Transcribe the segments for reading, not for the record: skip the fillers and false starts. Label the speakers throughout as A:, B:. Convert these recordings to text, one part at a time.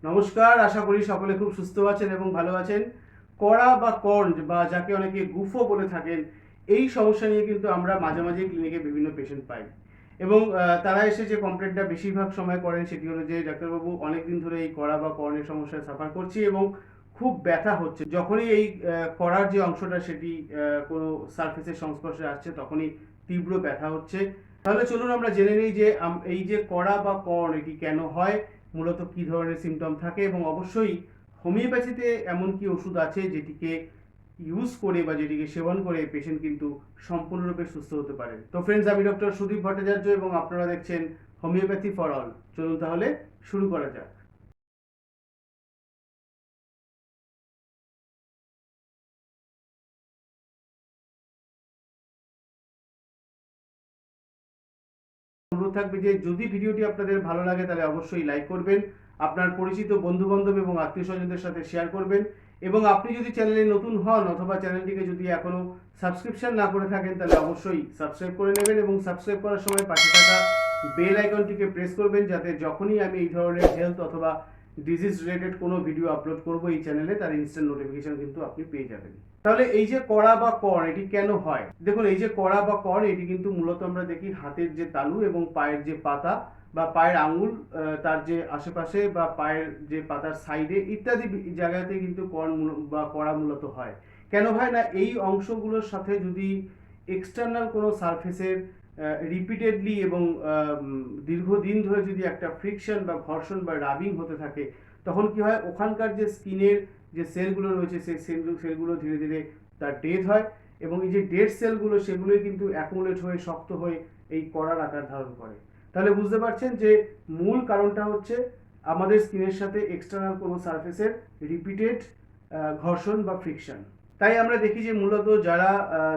A: নমস্কার, আশা করি সকলে খুব সুস্থ আছেন এবং ভালো আছেন। কড়া বা কর্ন বা যাকে অনেকে গুফো বলে থাকেন, এই সমস্যা নিয়ে কিন্তু আমরা মাঝে মাঝে ক্লিনিকে বিভিন্ন পেশেন্ট পাই। এবং তারা এসে যে কমপ্লেনটা বেশিরভাগ সময় করেন সেটি হলো যে ডাক্তারবাবু অনেকদিন ধরে এই কড়া বা কর্নের সমস্যায় সাফার করছি এবং খুব ব্যথা হচ্ছে। যখনই এই কড়ার যে অংশটা সেটি কোনো সারফেসের সংস্পর্শে আসছে তখনই তীব্র ব্যথা হচ্ছে। তাহলে চলুন আমরা জেনে নিই যে এই যে কড়া বা কর্ন এটি কেন হয়, মূলত কি ধরনের সিমটম থাকে এবং অবশ্যই হোমিওপ্যাথিতে এমন কি ওষুধ আছে যেটিকে ইউজ করে বা যেটিকে সেবন করে পেশেন্ট কিন্তু সম্পূর্ণরূপে সুস্থ হতে পারে। তো ফ্রেন্ডস, আমি ডক্টর সুদীপ ভট্টাচার্য এবং আপনারা দেখছেন হোমিওপ্যাথি ফর অল। চলুন তাহলে শুরু করা যাক। অনুরোধ থাকবে যে যদি ভিডিওটি আপনাদের ভালো লাগে তাহলে অবশ্যই লাইক করবেন, আপনার পরিচিত বন্ধু বান্ধব এবং আত্মীয় স্বজনদের সাথে শেয়ার করবেন এবং আপনি যদি চ্যানেলে নতুন হন অথবা চ্যানেলটিকে যদি এখনো সাবস্ক্রিপশন না করে থাকেন তাহলে অবশ্যই সাবস্ক্রাইব করে নেবেন এবং সাবস্ক্রাইব করার সময় পাশে থাকা বেল আইকনটিকে প্রেস করবেন যাতে যখনই আমি এই ধরনের হেলথ অথবা ডিজিজ রিলেটেড কোনো ভিডিও আপলোড করব এই চ্যানেলে তার ইনস্ট্যান্ট নোটিফিকেশন কিন্তু আপনি পেয়ে যাবেন। তাহলে এই যে কড়া বা কর্ন এটি কেন হয়? দেখুন, এই যে কড়া বা কর্ন এটি কিন্তু মূলত আমরা দেখি হাতের যে তালু এবং পায়ের যে পাতা বা পায়ের আঙ্গুল, তার যে আশেপাশে বা পায়ের যে পাতার সাইডে ইত্যাদি জায়গাতে কিন্তু কর্ন বা কড়া মূলত হয়। কেন হয় না, এই অংশগুলোর সাথে যদি এক্সটার্নাল কোনো সারফেসের রিপিটেডলি এবং দীর্ঘদিন ধরে যদি একটা ফ্রিকশন বা ঘর্ষণ বা রাবিং হতে থাকে তখন কি হয়, ওখানকার যে স্কিনের যে সেলগুলো রয়েছে সেই সেলগুলো ধীরে ধীরে তার ডেথ হয় এবং এই যে ডেড সেলগুলো সেগুলোই কিন্তু অ্যাকুমুলেট হয়ে শক্ত হয়ে এই কড়ার আকার ধারণ করে। তাহলে বুঝতে পারছেন যে মূল কারণটা হচ্ছে আমাদের স্কিনের সাথে এক্সটার্নাল কোনো সারফেসের রিপিটেড ঘর্ষণ বা ফ্রিকশন। তাই আমরা দেখি যে মূলত যারা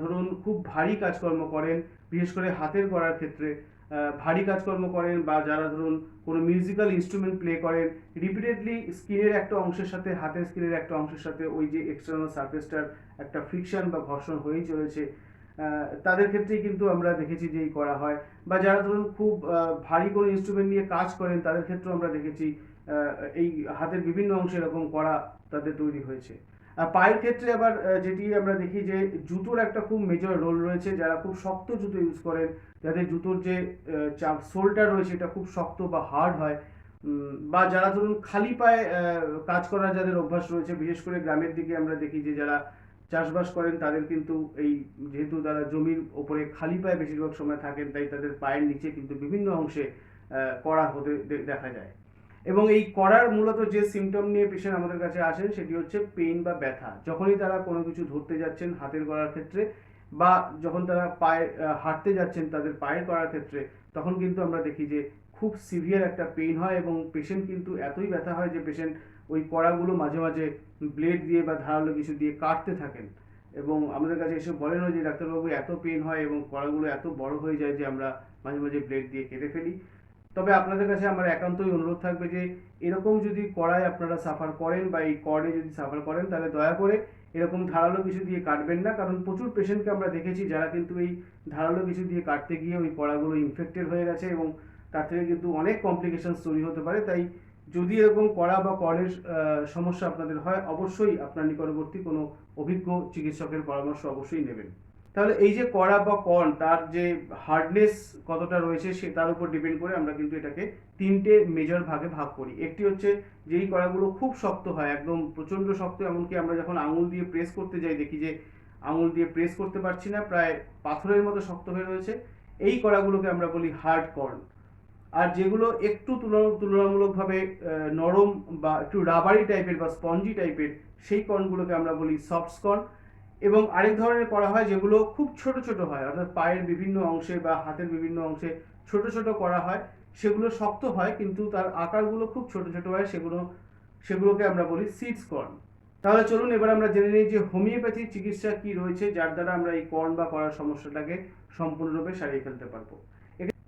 A: ধরুন খুব ভারী কাজকর্ম করেন, বিশেষ করে হাতের করার ক্ষেত্রে ভারী কাজকর্ম করেন বা যারা ধরুন কোনো মিউজিক্যাল ইনস্ট্রুমেন্ট প্লে করেন, রিপিটেডলি স্কিনের একটা অংশের সাথে হাতের স্কিনের একটা অংশের সাথে ওই যে এক্সটার্নাল সারফেসটার একটা ফ্রিকশন বা ঘর্ষণ হয়েই চলেছে, তাদের ক্ষেত্রেই কিন্তু আমরা দেখেছি যে এই করা হয়। বা যারা ধরুন খুব ভারী কোনো ইনস্ট্রুমেন্ট নিয়ে কাজ করেন তাদের ক্ষেত্রেও আমরা দেখেছি এই হাতের বিভিন্ন অংশে এরকম করা তাদের তৈরি হয়েছে। পায়ের ক্ষেত্রে আবার যেটি আমরা দেখি যে জুতোর একটা খুব মেজর রোল রয়েছে। যারা খুব শক্ত জুতো ইউজ করেন, যাদের জুতোর যে সোলটা রয়েছে এটা খুব শক্ত বা হার্ড হয়, বা যারা ধরুন খালি পায়ে কাজ করার যাদের অভ্যাস রয়েছে, বিশেষ করে গ্রামের দিকে আমরা দেখি যে যারা চাষবাস করেন তাদের কিন্তু এই যেহেতু তারা জমির ওপরে খালি পায়ে বেশিরভাগ সময় থাকেন তাই তাদের পায়ের নিচে কিন্তু বিভিন্ন অংশে কড়া হতে দেখা যায়। এবং এই করার মূলত যে সিমটম নিয়ে পেশেন্ট আমাদের কাছে আসেন সেটি হচ্ছে পেইন বা ব্যথা। যখনই তারা কোনো কিছু ধরতে যাচ্ছেন হাতের করার ক্ষেত্রে বা যখন তারা পায়ে হাঁটতে যাচ্ছেন তাদের পায়ের করার ক্ষেত্রে, তখন কিন্তু আমরা দেখি যে খুব সিভিয়ার একটা পেইন হয় এবং পেশেন্ট কিন্তু এতই ব্যথা হয় যে পেশেন্ট ওই কড়াগুলো মাঝে মাঝে ব্লেড দিয়ে বা ধারালো কিছু দিয়ে কাটতে থাকেন এবং আমাদের কাছে এসে বলেনও যে ডাক্তারবাবু এত পেইন হয় এবং কড়াগুলো এত বড় হয়ে যায় যে আমরা মাঝে মাঝে ব্লেড দিয়ে কেটে ফেলি। তবে আপনাদের কাছে আমার একান্তই অনুরোধ থাকবে যে এরকম যদি কড়ায় আপনারা সাফার করেন বা এই কর্ডে যদি সাফার করেন তাহলে দয়া করে এরকম ধারালো কিছু দিয়ে কাটবেন না, কারণ প্রচুর পেশেন্টকে আমরা দেখেছি যারা কিন্তু এই ধারালো কিছু দিয়ে কাটতে গিয়ে ওই কড়াগুলো ইনফেক্টেড হয়ে গেছে এবং তার থেকে কিন্তু অনেক কমপ্লিকেশনস তৈরি হতে পারে। তাই যদি এরকম কড়া বা কর্ডের সমস্যা আপনাদের হয় অবশ্যই আপনার নিকটবর্তী কোনো অভিজ্ঞ চিকিৎসকের পরামর্শ অবশ্যই নেবেন। তাহলে এই যে কড়া বা কর্ন তার যে হার্ডনেস কতটা রয়েছে সে তার উপর ডিপেন্ড করে আমরা কিন্তু এটাকে তিনটে মেজর ভাগে ভাগ করি। একটি হচ্ছে যেই কড়াগুলো খুব শক্ত হয়, একদম প্রচণ্ড শক্ত, এমনকি আমরা যখন আঙুল দিয়ে প্রেস করতে যাই দেখি যে আঙুল দিয়ে প্রেস করতে পারছি না, প্রায় পাথরের মতো শক্ত হয়ে রয়েছে, এই কড়াগুলোকে আমরা বলি হার্ড কর্ন। আর যেগুলো একটু তুলনামূলকভাবে নরম বা একটু রাবারি টাইপের বা স্পঞ্জি টাইপের সেই কর্নগুলোকে আমরা বলি সফট কর্ন। এবং আরেক ধরনের করা হয় যেগুলো খুব ছোট ছোট হয়, অর্থাৎ পায়ের বিভিন্ন অংশে বা হাতের বিভিন্ন অংশে ছোট ছোট করা হয়, সেগুলো শক্ত হয় কিন্তু তার আকারগুলো খুব ছোট ছোট হয়, সেগুলোকে আমরা বলি সিডস কর্ন। তাহলে চলুন এবার আমরা জেনে নিই যে হোমিওপ্যাথির চিকিৎসা কি রয়েছে যার দ্বারা আমরা এই কর্ন বা করার সমস্যাটাকে সম্পূর্ণরূপে সারিয়ে ফেলতে পারবো।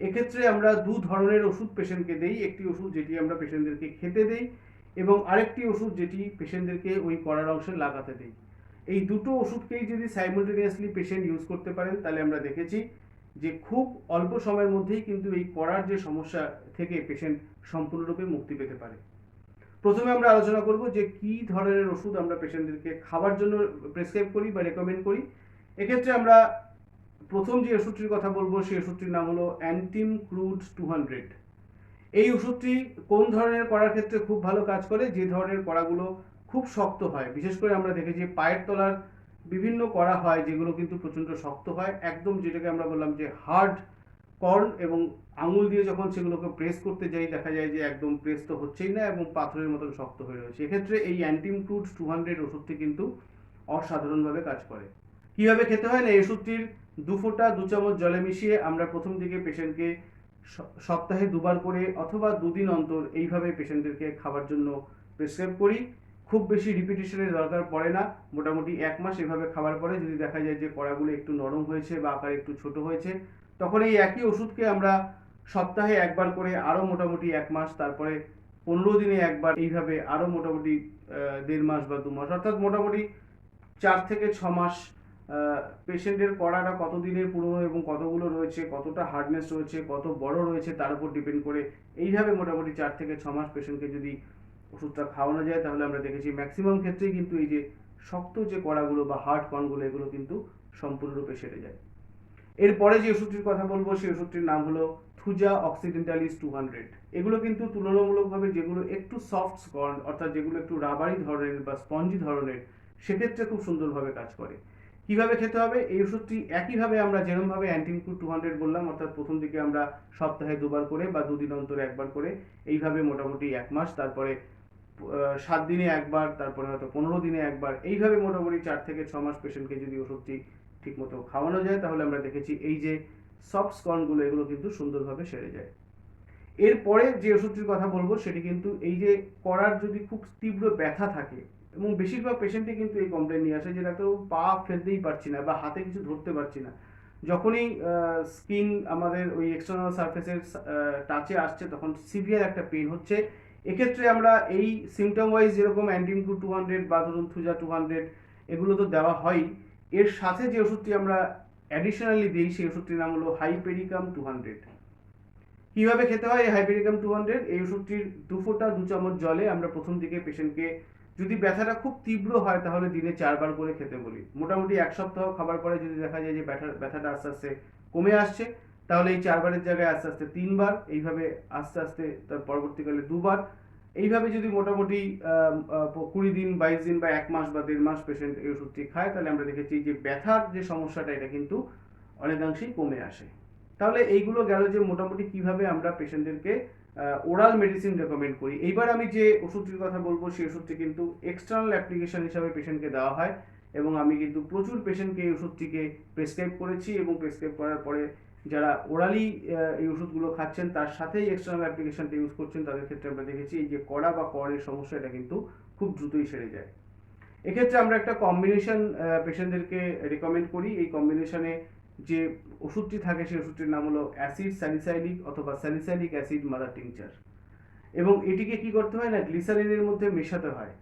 A: এক্ষেত্রে আমরা দু ধরনের ওষুধ পেশেন্টকে দেই। একটি ওষুধ যেটি আমরা পেশেন্টদেরকে খেতে দেই এবং আরেকটি ওষুধ যেটি পেশেন্টদেরকে ওই করার অংশে লাগাতে দেই। এই দুটো ওষুধকেই যদি সাইমultaneously পেশেন্ট ইউজ করতে পারেন তাহলে আমরা দেখেছি যে খুব অল্প সময়ের মধ্যেই কিন্তু এই করার যে সমস্যা থেকে পেশেন্ট সম্পূর্ণরূপে মুক্তি পেতে পারে। প্রথমে আমরা আলোচনা করব যে কি ধরনের ওষুধ আমরা পেশেন্টদেরকে খাওয়ার জন্য প্রেসক্রাইব করি বা রেকমেন্ড করি। এক্ষেত্রে আমরা প্রথম যে ওষুধটির কথা বলবো সেই ওষুধটির নাম হলো অ্যান্টিম ক্রুড 200। এই ওষুধটি কোন ধরনের কড়ার ক্ষেত্রে খুব ভালো কাজ করে, যে ধরনের কড়াগুলো খুব শক্ত হয়। বিশেষ করে আমরা দেখেছি পায়ের তলার বিভিন্ন কড়া হয় যেগুলো কিন্তু প্রচণ্ড শক্ত হয়, একদম যেটাকে আমরা বললাম যে হার্ড কর্ন, এবং আঙুল দিয়ে যখন সেগুলোকে প্রেস করতে যাই দেখা যায় যে একদম প্রেস তো হচ্ছেই না এবং পাথরের মতন শক্ত হয়ে রয়েছে। এক্ষেত্রে এই অ্যান্টিম ক্রুড 200 ওষুধটি কিন্তু অসাধারণভাবে কাজ করে। কিভাবে খেতে হয় না, এই ওষুধটির 2 ফোঁটা 2 চামচ জলে মিশিয়ে আমরা প্রথম দিকে পেশেন্টকে সপ্তাহে 2বার করে অথবা 2 দিন অন্তর এইভাবে পেশেন্টদেরকে খাবার জন্য প্রেসক্রাইব করি। খুব বেশি রিপিটেশনের দরকার পড়ে না। মোটামুটি 1 মাস এভাবে খাবার পরে যদি দেখা যায় যে কড়াগুলো একটু নরম হয়েছে বা আকারে একটু ছোট হয়েছে, তখন এই একই ওষুধকে আমরা সপ্তাহে 1বার করে আরও মোটামুটি 1 মাস, তারপরে 15 দিনে 1বার, এইভাবে আরও মোটামুটি 1.5 মাস বা 2 মাস, অর্থাৎ মোটামুটি 4 থেকে 6 মাস পেশেন্টের কড়াটা কত দিনের পুরনো এবং কতগুলো রয়েছে, কতটা হার্ডনেস রয়েছে, কত বড় রয়েছে তার উপর ডিপেন্ড করে এইভাবে মোটামুটি 4 থেকে 6 মাস পেশেন্টকে যদি ওষুধটা খাওয়ানো যায় তাহলে আমরা দেখেছি ম্যাক্সিমাম ক্ষেত্রেই কিন্তু এই যে শক্ত যে কড়াগুলো বা হার্ড কর্নগুলো এগুলো কিন্তু সম্পূর্ণরূপে সেরে যায়। এরপরে যে ওষুধটির কথা বলবো সেই ওষুধটির নাম হলো থুজা অক্সিডেন্টালিস 200। এগুলো কিন্তু তুলনামূলকভাবে যেগুলো একটু সফট কর্ন, অর্থাৎ যেগুলো একটু রাবারি ধরনের বা স্পঞ্জি ধরনের, সেক্ষেত্রে খুব সুন্দরভাবে কাজ করে। কিভাবে খেতে হবে, এই ওষুধটি একইভাবে আমরা যেরকমভাবে অ্যান্টিমক্রু 200 বললাম, অর্থাৎ প্রথম দিকে আমরা সপ্তাহে 2বার করে বা 2 দিন অন্তর 1বার করে এইভাবে মোটামুটি 1 মাস, তারপরে 7 দিনে 1বার, তারপরে হয়তো 15 দিনে 1বার, এইভাবে মোটামুটি 4 থেকে 6 মাস পেশেন্টকে যদি ওষুধটি ঠিকমতো খাওয়ানো যায় তাহলে আমরা দেখেছি এই যে সফট স্কর্নগুলো এগুলো কিন্তু সুন্দরভাবে সেরে যায়। এরপরে যে ওষুধটির কথা বলবো সেটি কিন্তু এই যে কড়ার যদি খুব তীব্র ব্যথা থাকে, এবং বেশিরভাগ পেশেন্টই কিন্তু এই কমপ্লেন নিয়ে আসে যে ডাক্তারবাবু পা ফেলতেই পারছি না বা হাতে কিছু ধরতে পারছি না। যখনই স্কিন আমাদের ওই এক্সটার্নাল সারফেসের টাচে আসছে তখন সিভিয়ার একটা পেন হচ্ছে। এক্ষেত্রে আমরা এই সিমটম ওয়াইজ যেরকম অ্যান্টিমক্রু 200 বা ধরুন থুজা 200 এগুলো তো দেওয়া হয়, এর সাথে যে ওষুধটি আমরা অ্যাডিশনালি দিই সেই ওষুধটির নাম হলো হাইপেরিকাম 200। কিভাবে খেতে হয় এই হাইপেরিকাম 200? এই ওষুধটির 2 ফোঁটা 2 চামচ জলে আমরা প্রথম দিকে পেশেন্টকে, যদি ব্যথাটা খুব তীব্র হয় তাহলে দিনে 4বার করে খেতে বলি। মোটামুটি 1 সপ্তাহ খাবার পরে যদি দেখা যায় যে ব্যথাটা আস্তে আস্তে কমে আসছে তাহলে এই 4বারের জায়গায় আস্তে আস্তে 3বার, এইভাবে আস্তে আস্তে তার পরবর্তীকালে 2বার, এইভাবে যদি মোটামুটি 20 দিন 22 দিন বা 1 মাস বা 1.5 মাস পেশেন্ট এই ওষুধটি খায় তাহলে আমরা দেখেছি যে ব্যথার যে সমস্যাটা এটা কিন্তু অনেকাংশেই কমে আসে। তাহলে এইগুলো গেল যে মোটামুটি কিভাবে আমরা পেশেন্টদেরকে ওরাল মেডিসিন রেকমেন্ড করি। এইবার আমি যে ওষুধটির কথা বলবো সেই ওষুধটি কিন্তু এক্সটার্নাল অ্যাপ্লিকেশন হিসাবে পেশেন্টকে দেওয়া হয়, এবং আমি কিন্তু প্রচুর পেশেন্টকে এই ওষুধটিকে প্রেসক্রাইব করেছি, এবং প্রেসক্রাইব করার পরে যারা ওরালি এই ওষুধগুলো খাচ্ছেন তার সাথেই এক্সটার্নাল অ্যাপ্লিকেশনটা ইউজ করছেন তাদের ক্ষেত্রে আমরা দেখেছি এই যে কড়া বা কর্নের সমস্যা এটা কিন্তু খুব দ্রুতই সেরে যায়। এক্ষেত্রে আমরা একটা কম্বিনেশন পেশেন্টদেরকে রেকমেন্ড করি। এই কম্বিনেশনে যে ওষুধটি থাকে সেই ওষুধটির নাম হলো অ্যাসিড স্যালিসাইলিক অথবা স্যালিসাইলিক অ্যাসিড মাদার টিংচার, এবং এটিকে কি করতে হয় না গ্লিসারিনের মধ্যে মেশাতে হয়।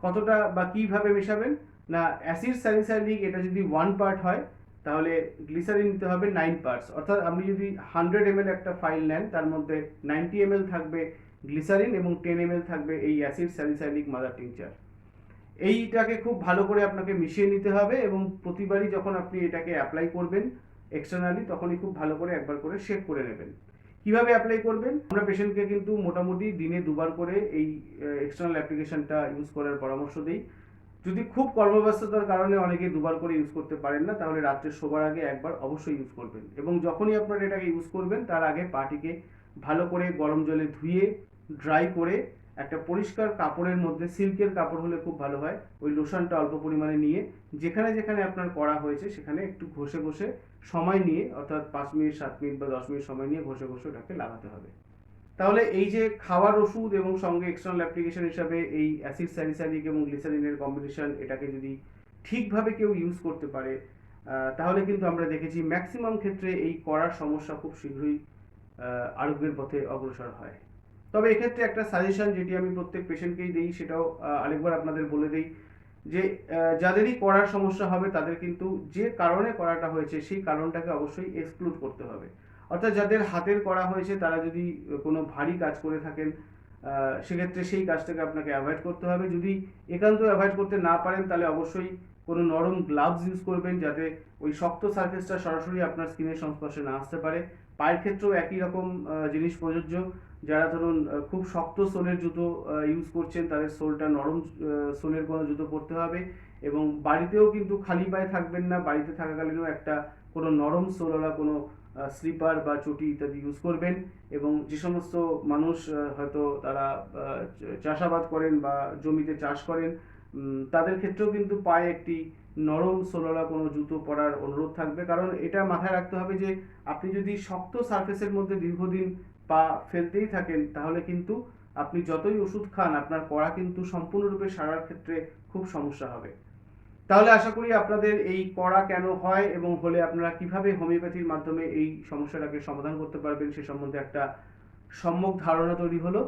A: কতটা বা কিভাবে মেশাবেন না, অ্যাসিড স্যালিসাইলিক এটা যদি 1 পার্ট হয় তাহলে গ্লিসারিন নিতে হবে 9 পার্টস, অর্থাৎ আপনি যদি 100 ml একটা ফাইল নেন তার মধ্যে 90 ml থাকবে গ্লিসারিন এবং 10 ml থাকবে এই অ্যাসিড স্যালিসাইলিক মাদার টিংচার। এইটাকে খুব ভালো করে আপনাকে মিশিয়ে নিতে হবে, এবং প্রতিবারই যখন আপনি এটাকে অ্যাপ্লাই করবেন এক্সটার্নালি তখনই খুব ভালো করে একবার করে শেক করে নেবেন। কিভাবে অ্যাপ্লাই করবেন, আমরা পেশেন্টকে কিন্তু মোটামুটি দিনে 2বার করে এই এক্সটার্নাল অ্যাপ্লিকেশনটা ইউজ করার পরামর্শ দিই। যদি খুব কর্মব্যস্ততার কারণে অনেকে 2বার করে ইউজ করতে পারেন না তাহলে রাত্রে শোবার আগে একবার অবশ্যই ইউজ করবেন, এবং যখনই আপনারা এটাকে ইউজ করবেন তার আগে পাটিকে ভালো করে গরম জলে ধুয়ে ড্রাই করে একটা পরিষ্কার কাপড়ের মধ্যে, সিল্কের কাপড় হলে খুব ভালো হয়, ওই লোশনটা অল্প পরিমাণে নিয়ে যেখানে যেখানে আপনার করা হয়েছে সেখানে একটু ঘষে ঘষে সময় নিয়ে, অর্থাৎ 5 মিনিট 7 মিনিট বা 10 মিনিট সময় নিয়ে ঘষে ঘষে ওটাকে লাগাতে হবে। তাহলে এই যে খাওয়ার ওষুধ এবং সঙ্গে এক্সটার্নাল অ্যাপ্লিকেশন হিসাবে এই অ্যাসিড স্যালিসাইলিক এবং গ্লিসারিনের কম্বিনেশন, এটাকে যদি ঠিকভাবে কেউ ইউজ করতে পারে তাহলে কিন্তু আমরা দেখেছি ম্যাক্সিমাম ক্ষেত্রে এই করার সমস্যা খুব শীঘ্রই আরোগ্যের পথে অগ্রসর হয়। তবে এক্ষেত্রে একটা সাজেশন যেটি আমি প্রত্যেক পেশেন্টকেই দিই সেটাও আরেকবার আপনাদের বলে দিই যে যাদেরই করার সমস্যা হবে তাদের কিন্তু যে কারণে করাটা হয়েছে সেই কারণটাকে অবশ্যই এক্সক্লুড করতে হবে। অর্থাৎ যাদের হাতের করা হয়েছে তারা যদি কোনো ভারী কাজ করে থাকেন সেক্ষেত্রে সেই কাজটাকে আপনাকে অ্যাভয়েড করতে হবে। যদি একান্ত অ্যাভয়েড করতে না পারেন তাহলে অবশ্যই কোনো নরম গ্লাভস ইউজ করবেন, যাতে ওই শক্ত সারফেসটা সরাসরি আপনার স্কিনের সংস্পর্শে না আসতে পারে। পায়ের ক্ষেত্রেও একই রকম জিনিস প্রযোজ্য। যারা ধরুন খুব শক্ত সোলের জুতো ইউজ করছেন, তাদের সোলটা নরম সোলের কোনো জুতো পরতে হবে। এবং বাড়িতেও কিন্তু খালি পায়ে থাকবেন না, বাড়িতে থাকাকালীনও একটা কোনো নরম সোলওয়ালা কোনো স্লিপার বা চটি ইত্যাদি ইউজ করবেন। এবং যে সমস্ত মানুষ হয়তো তারা চাষাবাদ করেন বা জমিতে চাষ করেন, তাদের ক্ষেত্রেও কিন্তু পায়ে একটি নরম সোলওয়ালা কোনো জুতো পরার অনুরোধ থাকবে। কারণ এটা মাথায় রাখতে হবে যে আপনি যদি শক্ত সারফেসের মধ্যে দীর্ঘদিন পা ফেলতেই থাকেন, তাহলে কিন্তু আপনি যতই ওষুধ খান, আপনার কড়া কিন্তু সম্পূর্ণরূপে সারার ক্ষেত্রে খুব সমস্যা হবে। তাহলে আশা করি আপনাদের এই কড়া কেন হয় এবং হলে আপনারা কিভাবে হোমিওপ্যাথির মাধ্যমে এই সমস্যাটাকে সমাধান করতে পারবেন সে সম্বন্ধে একটা সম্যক ধারণা তৈরি হলো।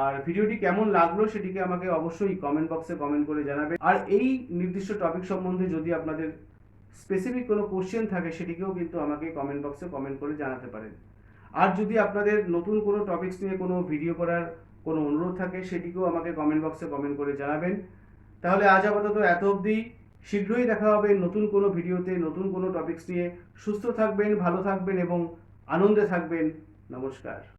A: আর ভিডিওটি কেমন লাগলো সেটিকে আমাকে অবশ্যই কমেন্ট বক্সে কমেন্ট করে জানাবেন। আর এই নির্দিষ্ট টপিক সম্বন্ধে যদি আপনাদের স্পেসিফিক কোনো কোশ্চেন থাকে, সেটিকেও কিন্তু আমাকে কমেন্ট বক্সে কমেন্ট করে জানাতে পারেন। আর যদি আপনাদের নতুন কোনো টপিকস নিয়ে কোনো ভিডিও করার কোনো অনুরোধ থাকে, সেটিকেও আমাকে কমেন্ট বক্সে কমেন্ট করে জানাবেন। তাহলে আজ আপাতত এত অবধি। শীঘ্রই দেখা হবে নতুন কোনো ভিডিওতে, নতুন কোনো টপিকস নিয়ে। সুস্থ থাকবেন, ভালো থাকবেন এবং আনন্দে থাকবেন। নমস্কার।